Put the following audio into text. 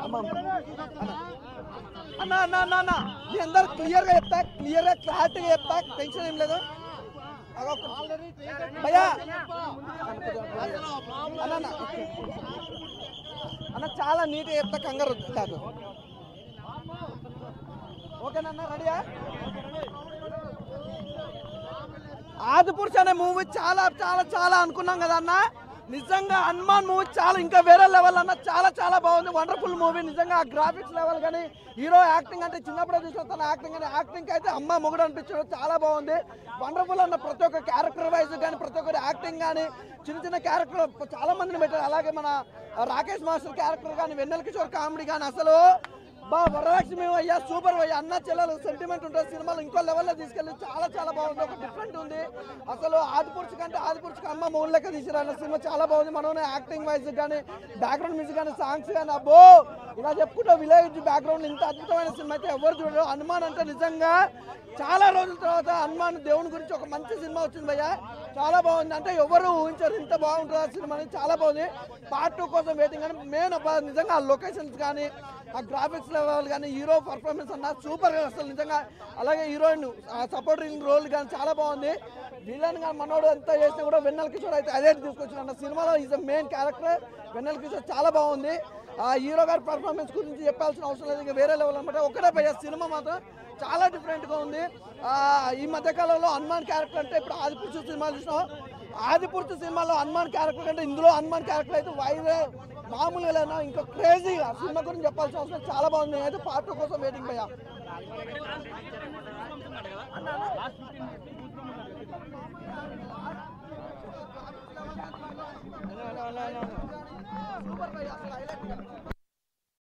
అన్న అన్న అన్న అన్న మీ అందరు క్లియర్గా చెప్తా, క్లియర్గా క్లారిటీగా చెప్తా, టెన్షన్ ఏం లేదు భయ్యా. అన్న అన్న చాలా నీట్గా చెప్తా, కంగారు కాదు. ఓకేనన్న, రెడీయా? ఆదిపురుష్ అనే మూవీ చాలా చాలా చాలా అనుకున్నాం కదా అన్న. నిజంగా హనుమాన్ మూవీ చాలా ఇంకా వేరే లెవెల్ అన్న, చాలా చాలా బాగుంది. వండర్ఫుల్ మూవీ నిజంగా. ఆ గ్రాఫిక్స్ లెవెల్ కానీ, హీరో యాక్టింగ్ అంటే చిన్నప్పుడే చూసిన తన యాక్టింగ్ కానీ, యాక్టింగ్ అయితే అమ్మ మొగుడు అనిపించడం చాలా బాగుంది. వండర్ఫుల్ అన్న. ప్రతి ఒక్క క్యారెక్టర్ వైజ్ కానీ, ప్రతి ఒక్కరి యాక్టింగ్ కానీ, చిన్న చిన్న క్యారెక్టర్ చాలా మందిని పెట్టారు. అలాగే మన రాకేష్ మాస్టర్ క్యారెక్టర్ కానీ, వెన్నెల కిషోర్ కామెడీ కానీ, అసలు వరలక్ష్మి అయ్యా సూపర్ అయ్యా. అన్న చెల్లెలు సెంటిమెంట్ ఉంటుంది సినిమాలో, ఇంకో లెవెల్లో తీసుకెళ్ళి చాలా చాలా బాగుంది. ఒక డిఫరెంట్ ఉంది అసలు. ఆదిపురుషు కంటే ఆదిపురుషుకి అమ్మ మూడు లెక్క తీసిరన్న సినిమా చాలా బాగుంది. మనం యాక్టింగ్ వైజ్ కానీ, బ్యాక్గ్రౌండ్ మ్యూజిక్ కానీ, సాంగ్స్ కానీ, అబ్బో ఇలా చెప్పుకుంటే విలేజ్ బ్యాక్గ్రౌండ్ ఇంత అద్భుతమైన సినిమా అయితే ఎవరు చూడరు. హనుమాన్ అంటే నిజంగా చాలా రోజుల తర్వాత హనుమాన్ దేవుని గురించి ఒక మంచి సినిమా వచ్చింది భయ్యా, చాలా బాగుంది. అంటే ఎవరు ఊహించారు ఇంత బాగుంటుంది ఆ సినిమా అనేది. చాలా బాగుంది. పార్ట్ 2 కోసం వెయిటింగ్. కానీ మెయిన్ నిజంగా ఆ లొకేషన్స్ కానీ, ఆ గ్రాఫిక్స్ లెవెల్ కానీ, హీరో పర్ఫార్మెన్స్ అన్న సూపర్ అసలు నిజంగా. అలాగే హీరోయిన్ సపోర్టింగ్ రోల్ కానీ చాలా బాగుంది. విలన్ కానీ మనోడు అంతా చేసినా కూడా వెన్నెల కిషోర్ అయితే అదే తీసుకొచ్చిన అన్న సినిమాలో. ఈజ్ మెయిన్ క్యారెక్టర్ వెన్నెల కిషోర్, చాలా బాగుంది. ఆ హీరో గారి పర్ఫార్మెన్స్ గురించి చెప్పాల్సిన అవసరం లేదు, ఇంకా వేరే లెవెల్ అనమాట. ఒకటే భయ్యా సినిమా మాత్రం చాలా డిఫరెంట్గా ఉంది. ఈ మధ్యకాలంలో హనుమాన్ క్యారెక్టర్ అంటే ఇప్పుడు ఆదిపురుషు సినిమా చూసినాం. ఆదిపురుషు సినిమాలో హనుమాన్ క్యారెక్టర్ కంటే ఇందులో హనుమాన్ క్యారెక్టర్ అయితే వైరే మామూలుగా లేనా, ఇంకా క్రేజీగా. సినిమా గురించి చెప్పాల్సిన అవసరం చాలా బాగుంది. నేనైతే పార్ట్ 2 కోసం వెయిటింగ్ భయ్యా. సూపర్ భయ్యా, అసలు హైలైట్.